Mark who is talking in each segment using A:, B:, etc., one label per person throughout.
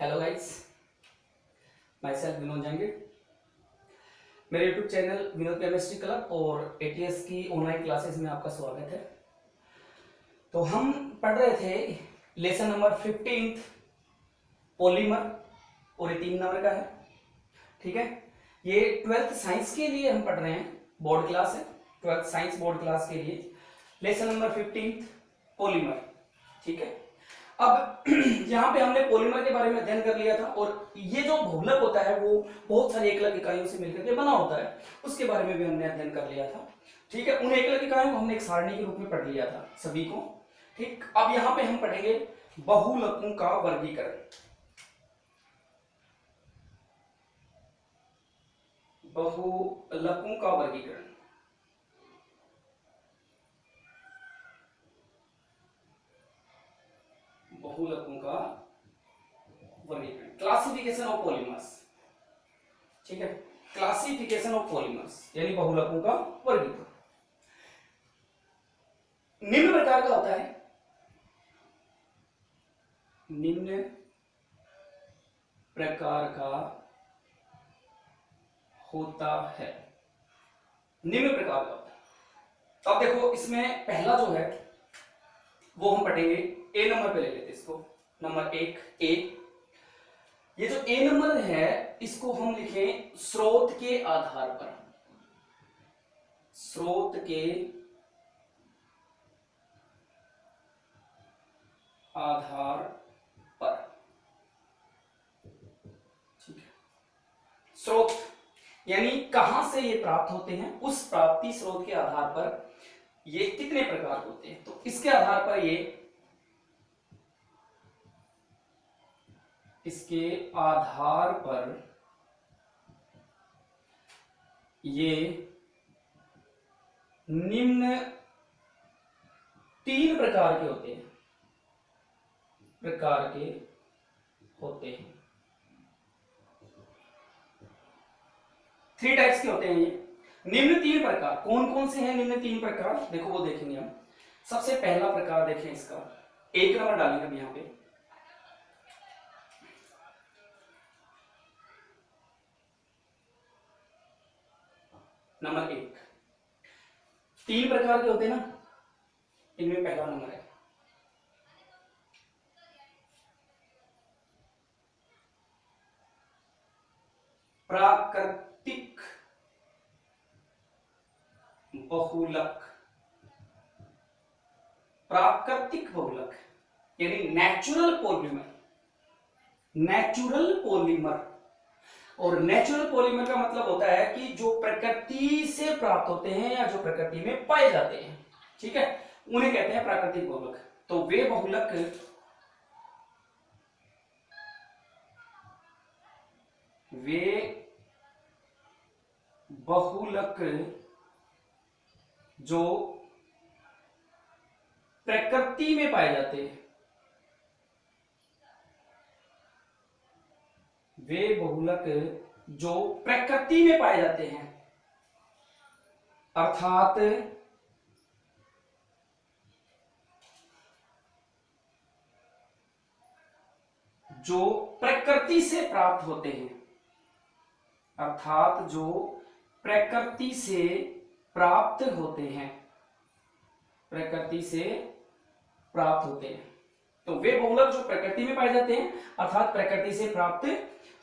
A: Hello guys, myself Vinod Jangid. मेरे YouTube channel Vinod chemistry club और ATS की ऑनलाइन क्लासेस में आपका स्वागत है। तो हम पढ़ रहे थे लेसन नंबर 15 पॉलीमर और ये 3 नंबर का है। ठीक है, ये 12th साइंस के लिए हम पढ़ रहे हैं, बोर्ड क्लास है, 12th साइंस बोर्ड क्लास के लिए लेसन नंबर 15 पॉलीमर। ठीक है, अब यहाँ पे हमने पॉलीमर के बारे में अध्ययन कर लिया था और ये जो बहुलक होता है वो बहुत सारी एकलक इकाइयों से मिलकर के बना होता है, उसके बारे में भी हमने अध्ययन कर लिया था। ठीक है, उन एकलक इकाइयों को हमने एक सारणी के रूप में पढ़ लिया था सभी को। ठीक, अब यहाँ पे हम पढ़ेंगे बहुलकों का वर्गीकरण। बहुलकों का वर्गीकरण, बहुलकों का वर्गीकरण, क्लासिफिकेशन ऑफ पॉलीमर्स। ठीक है, क्लासिफिकेशन ऑफ पॉलीमर्स यानी बहुलकों का वर्गीकरण निम्न प्रकार का होता है। निम्न प्रकार का होता है, निम्न प्रकार का होता है। अब देखो, इसमें पहला जो है वो हम पढ़ेंगे, ए नंबर पे ले लेते इसको, नंबर 1 ए। ये जो ए नंबर है इसको हम लिखें स्रोत के आधार पर, स्रोत के आधार पर। ठीक है, स्रोत यानी कहां से ये प्राप्त होते हैं, उस प्राप्ति स्रोत के आधार पर ये कितने प्रकार होते हैं, तो इसके आधार पर ये, इसके आधार पर ये निम्न 3 प्रकार के होते हैं, प्रकार के होते हैं। 3 टाइप्स के होते हैं ये। निम्न 3 प्रकार कौन कौन से हैं? निम्न 3 प्रकार देखो, वो देखेंगे हम। सबसे पहला प्रकार देखें इसका, 1 नंबर डालेंगे हम यहां पे। नंबर 1, 3 प्रकार के होते हैं ना, इनमें पहला नंबर है प्राकृतिक बहुलक। प्राकृतिक बहुलक यानी नेचुरल पॉलीमर, नेचुरल पॉलीमर। और नेचुरल पॉलीमर का मतलब होता है कि जो प्रकृति से प्राप्त होते हैं या जो प्रकृति में पाए जाते हैं, ठीक है, उन्हें कहते हैं प्राकृतिक बहुलक। तो वे बहुलक जो प्रकृति में पाए जाते हैं, वे बहुलक जो प्रकृति में पाए जाते हैं, अर्थात जो प्रकृति से प्राप्त होते हैं, अर्थात जो प्रकृति से प्राप्त होते हैं, प्रकृति से प्राप्त होते हैं। तो वे बहुलक जो प्रकृति में पाए जाते हैं अर्थात प्रकृति से प्राप्त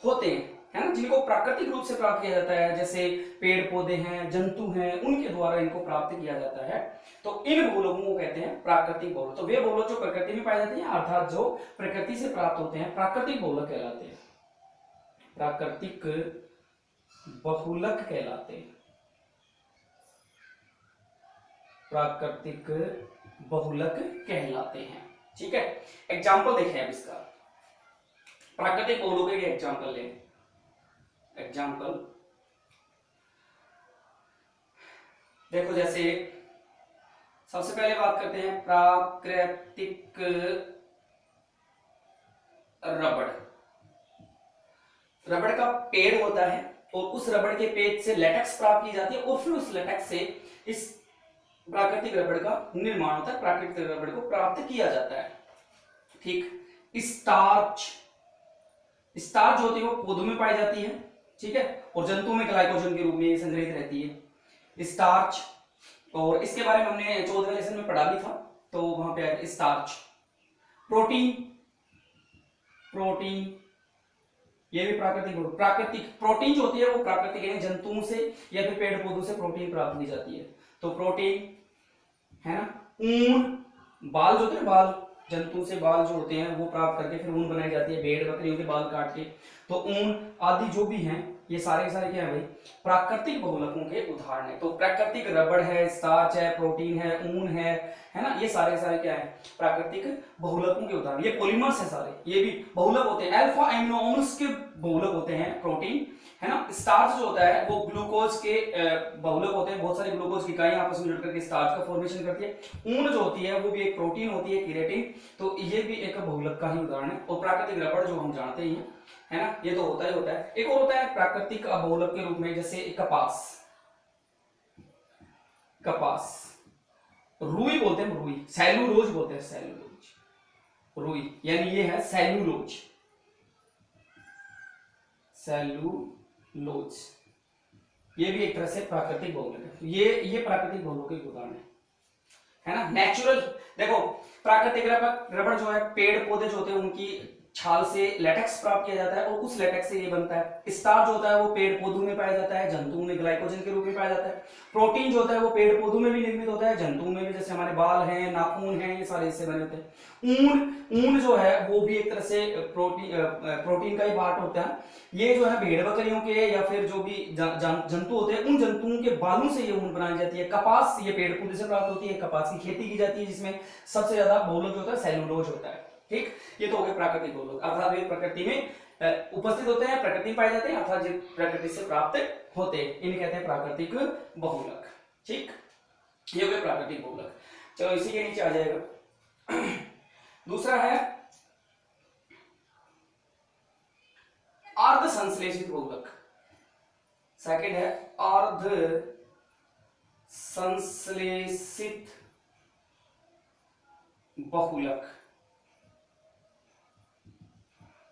A: होते हैं, है ना, जिनको प्राकृतिक रूप से प्राप्त किया जाता है, जैसे पेड़ पौधे हैं, जंतु हैं, उनके द्वारा इनको प्राप्त किया जाता है। तो इन बहुलकों को कहते हैं प्राकृतिक बहुलक। तो वे बहुलक जो प्रकृति में पाए जाते हैं अर्थात जो प्रकृति से प्राप्त होते हैं, प्राकृतिक बहुलक कहलाते हैं, प्राकृतिक बहुलक कहलाते हैं, प्राकृतिक बहुलक कहलाते हैं। ठीक है, एग्जाम्पल देखें अब इसका, प्राकृतिक बहुलकों के एग्जाम्पल लें। एग्जाम्पल देखो, जैसे सबसे पहले बात करते हैं प्राकृतिक रबड़। रबड़ का पेड़ होता है और उस रबड़ के पेड़ से लेटेक्स प्राप्त की जाती है और फिर उस लेटेक्स से इस प्राकृतिक रबड़ का निर्माण होता है, प्राकृतिक रबड़ को प्राप्त किया जाता है। ठीक, स्टार्च स्टार्च जो होती है वो पौधों में पाई जाती है, ठीक है, और जंतुओं में ग्लाइकोजन के रूप में संग्रहित रहती है स्टार्च। और इसके बारे में हमने 14वें लेसन में पढ़ा भी था, तो वहां पे आया स्टार्च। प्रोटीन, प्रोटीन ये भी प्राकृतिक प्रोटीन जो होती है वो प्राकृतिक यानी जंतुओं से या फिर पेड़ पौधों से प्रोटीन प्राप्त की जाती है, तो प्रोटीन है ना। ऊन, बाल जो होते हैं, बाल जंतु से बाल जो होते हैं वो प्राप्त करके फिर ऊन बनाई जाती है, भेड़ बकरियों के बाल काट के, तो ऊन आदि जो भी हैं ये सारे के सारे क्या है भाई, प्राकृतिक बहुलकों के उदाहरण है। तो प्राकृतिक रबड़ है, स्टार्च है, प्रोटीन है, ऊन है ना, ये सारे के सारे क्या है, प्राकृतिक बहुलकों के उदाहरण। ये पॉलीमर्स है सारे, ये भी बहुलक होते हैं, अल्फा एमिनो एसिड्स के बहुलक होते हैं प्रोटीन, है ना। स्टार्च जो होता है वो ग्लूकोज के बहुलक होते हैं, बहुत सारी ग्लूकोज की इकाइयां आपस में जुड़ करके स्टार्च का फॉर्मेशन करती है। ऊन जो होती है वो भी एक प्रोटीन होती है, केराटिन, तो ये भी एक बहुलक का ही उदाहरण है। और प्राकृतिक रबड़ जो हम जानते ही हैं, है ना, ये तो होता ही होता है। एक और होता है प्राकृतिक बहुलक के रूप में, जैसे कपास, कपास, रुई बोलते हैं, रुई, सेलुलोज बोलते हैं, सेलुलोज, रुई यानी ये है सेलुलोज, सेलुलोज, ये भी एक तरह से प्राकृतिक बहुलक है। ये प्राकृतिक बहुलक के उदाहरण है ना। नेचुरल, देखो प्राकृतिक रबड़ जो है, पेड़ पौधे जो होते हैं उनकी छाल से लेटेक्स प्राप्त किया जाता है और उस लेटेक्स से ये बनता है। स्टार्च जो होता है वो पेड़ पौधों में पाया जाता है, जंतुओं में ग्लाइकोजन के रूप में पाया जाता है। प्रोटीन जो होता है वो पेड़ पौधों में भी निर्मित होता है, जंतुओं में भी, जैसे हमारे बाल हैं, नाखून हैं, ये सारे इससे बने होते हैं। ऊन जो है वो भी एक तरह से प्रोटीन का ही पार्ट होता है। ये जो है भेड़ बकरियों के या फिर जो भी जंतु होते हैं उन जंतुओं के बालों से ये ऊन बनाई जाती है। कपास ये पेड़ पौधे से प्राप्त होती है, कपास की खेती की जाती है, जिसमें सबसे ज्यादा बहुलक जो होता है सेलुलोज होता है, ठीक। ये तो हो गए प्राकृतिक बहुलक, अर्थात वे प्रकृति में उपस्थित होते हैं, प्रकृति में पाए जाते हैं, अर्थात जो प्रकृति से प्राप्त होते हैं, इन्हें कहते हैं प्राकृतिक बहुलक, ठीक। ये हो गए प्राकृतिक बहुलक। चलो इसी के नीचे आ जाएगा दूसरा है अर्ध संश्लेषित बहुलक। सेकंड है अर्ध संश्लेषित बहुलक।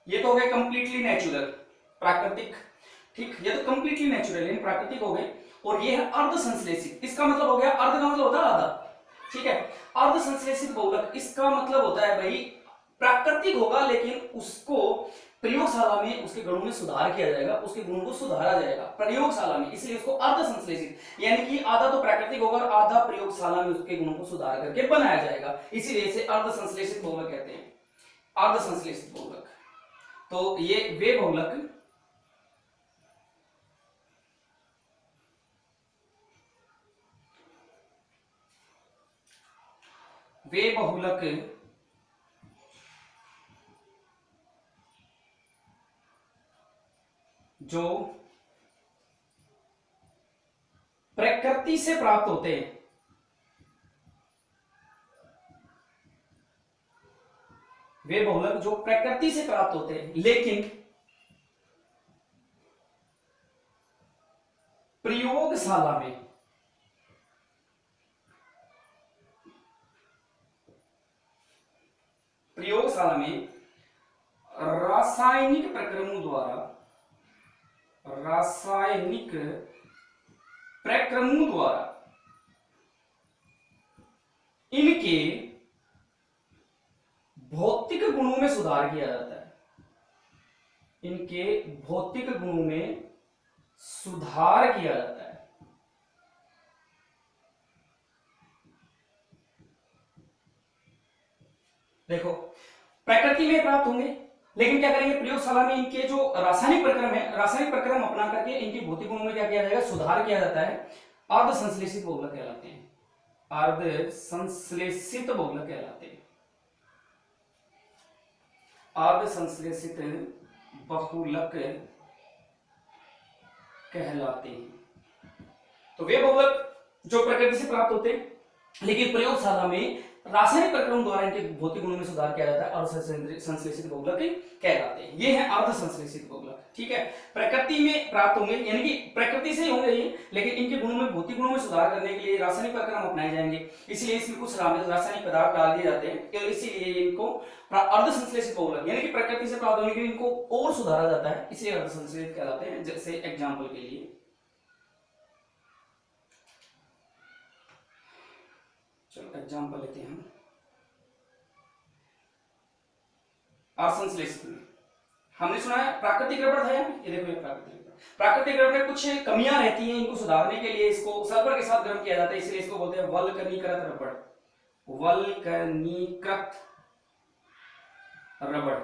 A: ये तो हो गए कंप्लीटली नेचुरल, प्राकृतिक, ठीक, ये तो कंप्लीटली नेचुरल यानी प्राकृतिक हो गए। और ये है अर्ध संश्लेषित, इसका मतलब हो गया, अर्ध का मतलब होता है आधा, ठीक है। अर्ध संश्लेषित बहुलक, इसका मतलब होता है भाई प्राकृतिक होगा लेकिन उसको प्रयोगशाला में उसके गुणों में सुधार किया जाएगा, उसके गुणों को सुधारा जाएगा प्रयोगशाला में, इसलिए उसको अर्ध संश्लेषित, यानी कि आधा तो प्राकृतिक होगा और आधा प्रयोगशाला में उसके गुणों को सुधार करके बनाया जाएगा, इसीलिए इसे अर्ध संश्लेषित बहुलक कहते हैं, अर्ध संश्लेषित बहुलक। तो ये वे बहुलक जो प्रकृति से प्राप्त होते हैं, वे बहुलक जो प्रकृति से प्राप्त होते हैं लेकिन प्रयोगशाला में रासायनिक प्रक्रमों द्वारा इनके भौतिक गुणों में सुधार किया जाता है, इनके भौतिक गुणों में सुधार किया जाता है। देखो प्रकृति में प्राप्त होंगे लेकिन क्या करेंगे, प्रयोगशाला में इनके जो रासायनिक प्रक्रम है, रासायनिक प्रक्रम अपना करके इनके भौतिक गुणों में क्या किया जाएगा, सुधार किया जाता है। अर्ध संश्लेषित बहुलक कहलाते हैं, अर्ध संश्लेषित बहुलक कहलाते हैं, अर्ध संश्लेषित बहुलक कहलाते हैं। तो वे बहुलक जो प्रकृति से प्राप्त होते हैं लेकिन प्रयोगशाला में रासायनिक प्रक्रम द्वारा इनके भौतिक गुणों में सुधार किया जाता है और संश्लेषित बहुलक कहलाते हैं। ये है अर्ध संश्लेषित बहुलक। ठीक है, प्रकृति में प्राप्त होंगे, यानी कि प्रकृति से ही होंगे ये, लेकिन इनके गुणों में भौतिक गुणों में सुधार करने के लिए रासायनिक प्रक्रम अपनाए जाएंगे, इसलिए इसमें कुछ रासायनिक पदार्थ डाल दिए जाते हैं, इसीलिए इनको अर्ध संश्लेषित बहुलक, यानी कि प्रकृति से प्राप्त होने के लिए इनको और सुधारा जाता है, इसलिए अर्ध संश्लेषित कहलाते हैं। जैसे एग्जाम्पल के लिए चलो एग्जाम्पल लेते हैं हम। असंश्लेषित में हमने सुना है प्राकृतिक रबड़ था, ये देखो ये प्राकृतिक रबड़ में कुछ कमियां रहती हैं, इनको सुधारने के लिए इसको सल्फर के साथ गर्म किया जाता है, इसलिए इसको बोलते हैं वल्कनीकृत रबड़। वल्कनीकृत रबड़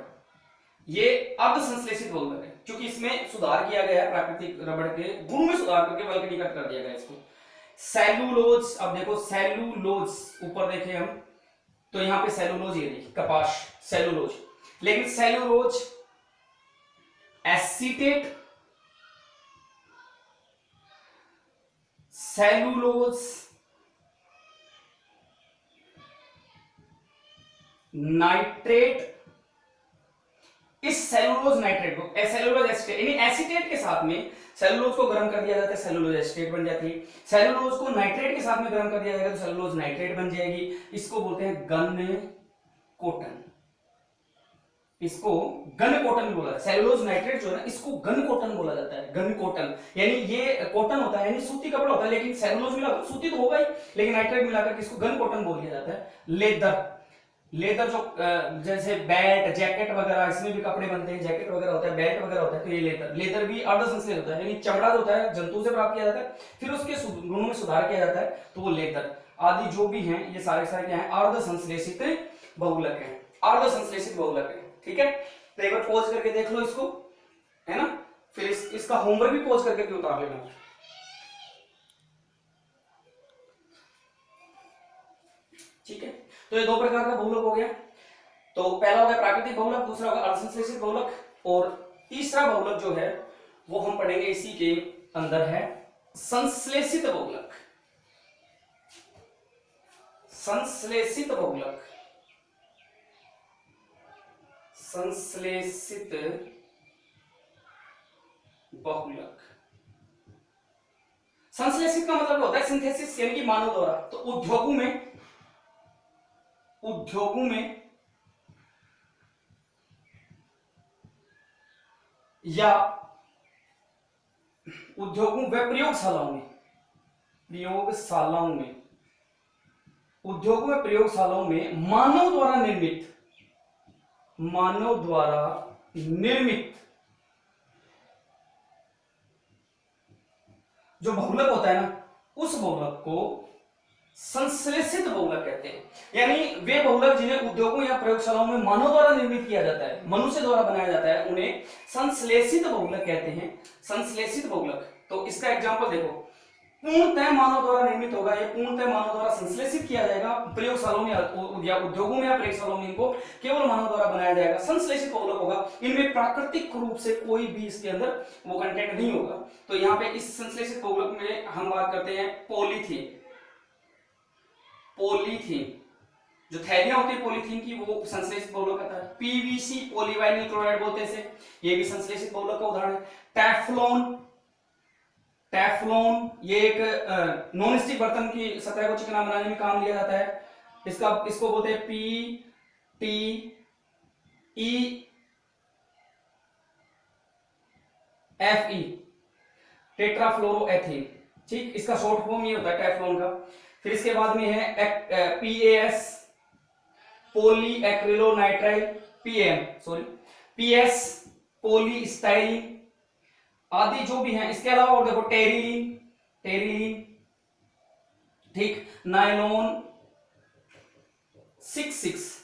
A: ये अर्ध संश्लेषित बहुलक है, क्योंकि इसमें सुधार किया गया है, प्राकृतिक रबड़ के गुण में सुधार करके वल्कनीकृत कर दिया गया इसको। सेलुलोज, अब देखो सेलुलोज, ऊपर देखें हम तो यहां पे सेलुलोज, ये देखिए कपास सेलुलोज, लेकिन सेलुलोज एसीटेट, सेलुलोज नाइट्रेट, इस सेलुलोज नाइट्रेट को सेलुलोज एसीटेट यानी एसीटेट के साथ में सेलुलोज को गर्म कर दिया जाता है, सेलुलोज एसीटेट बन जाती है। सेलुलोज को नाइट्रेट के साथ में गर्म कर दिया जाएगा तो सेलुलोज नाइट्रेट बन जाएगी। इसको बोलते हैं गन कोटन, इसको गन कोटन भी बोला जाता है। सेलुलोज नाइट्रेट जो है ना, इसको गन कोटन बोला जाता है, गन कोटन, यानी ये कोटन होता है, यानी सूती कपड़ा होता है, लेकिन सेलुलोज मिलाकर सूती तो होगा ही, लेकिन नाइट्रेट मिलाकर इसको गन कोटन बोल दिया जाता है। लेदर, लेदर जो जैसे बेल्ट जैकेट वगैरह, इसमें भी कपड़े बनते हैं, जैकेट वगैरह होता है, बेल्ट वगैरह होता है, तो ये लेदर, लेदर भी अर्ध संश्लेषित होता है, यानी चमड़ा जो होता है जंतु से प्राप्त किया जाता है, फिर उसके गुणों में सुधार किया जाता है, तो वो लेदर आदि जो भी हैं ये सारे सारे क्या है, अर्ध संश्लेषित बहुलक है, अर्ध संश्लेषित बहुलक है। ठीक है, तो एक बार पॉज करके देख लो इसको, है ना, फिर इसका होमवर्क भी पॉज करके उतार लेना। ठीक है, तो ये दो प्रकार का बहुलक हो गया। तो पहला हो गया प्राकृतिक बहुलक, दूसरा होगा अर्धसंश्लेषित बहुलक, और तीसरा बहुलक जो है वो हम पढ़ेंगे इसी के अंदर है संश्लेषित बहुलक। संश्लेषित बहुलक, संश्लेषित बहुलक, संश्लेषित का मतलब होता है सिंथेसिस, यानी कि मानव द्वारा। तो उद्योगों में या उद्योगों व प्रयोगशालाओं में उद्योगों में प्रयोगशालाओं में मानव द्वारा निर्मित जो बहुलक होता है ना, उस बहुलक को संश्लेषित बहुलक कहते हैं। यानी वे बहुलक जिन्हें उद्योगों या प्रयोगशालाओं में मानव द्वारा निर्मित किया जाता है, मनुष्य द्वारा बनाया जाता है, उन्हें संश्लेषित बहुलक कहते हैं। संश्लेषित बहुलक, तो इसका एग्जांपल देखो, पूर्णतः मानव द्वारा निर्मित होगा, ये पूर्णतः मानव द्वारा संश्लेषित किया जाएगा, प्रयोगशालाओं में या उद्योगों में या प्रयोगशालाओं में इनको केवल मानव द्वारा बनाया जाएगा। संश्लेषित बहुलक होगा, इनमें प्राकृतिक रूप से कोई भी इसके अंदर वो कंटेंट नहीं होगा। तो यहाँ पे इस संश्लेषित बहुलक में हम बात करते हैं पॉलीथीन। जो थैलियां होती है पॉलीथीन की, वो संश्लेषित बहुलक होता है। पीवीसी पॉलीवाइनिल क्लोराइड बोलते हैं इसे, ये भी संश्लेषित बहुलक का उदाहरण है। टेफ्लॉन ये एक नॉन स्टिक बर्तन की सतह को चिकना बनाने में काम लिया जाता है। इसको बोलते हैं PTEFE, टेट्राफ्लोरोएथेन। ठीक, इसका शॉर्ट फॉर्म ये होता है टेफ्लॉन का। फिर इसके बाद में है PAS, पॉलीएक्रिलोनाइट्राइल, PS, पॉलीस्टाइरीन आदि जो भी हैं। इसके अलावा और देखो टेरिलीन, ठीक, नायलॉन 66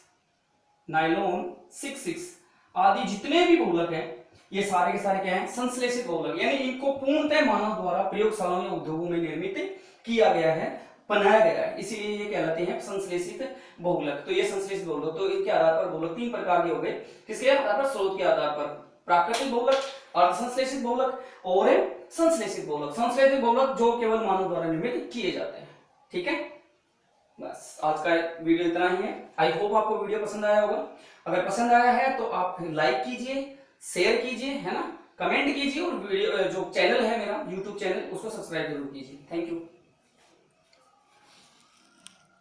A: आदि जितने भी बहुलक हैं, ये सारे के सारे क्या हैं, संश्लेषित बहुलक, यानी इनको पूर्णतः मानव द्वारा प्रयोगशालाओं या उद्योगों में निर्मित किया गया है, बनाया गया है, इसीलिए ये कहलाते हैं संश्लेषित बहुलक। तो ये संश्लेषित बहुलक, तो इनके आधार पर बहुलक तीन प्रकार के हो गए। किसके आधार पर? स्रोत के आधार पर, प्राकृतिक बहुलक, अर्धसंश्लेषित बहुलक और संश्लेषित बहुलक। संश्लेषित बहुलक जो केवल मानव द्वारा निर्मित किए जाते हैं। ठीक है, बस आज का वीडियो इतना ही है। आई होप आपको वीडियो पसंद आया होगा। अगर पसंद आया है तो आप लाइक कीजिए, शेयर कीजिए, है ना, कमेंट कीजिए, और वीडियो जो चैनल है मेरा यूट्यूब चैनल उसको सब्सक्राइब जरूर कीजिए। Thank you.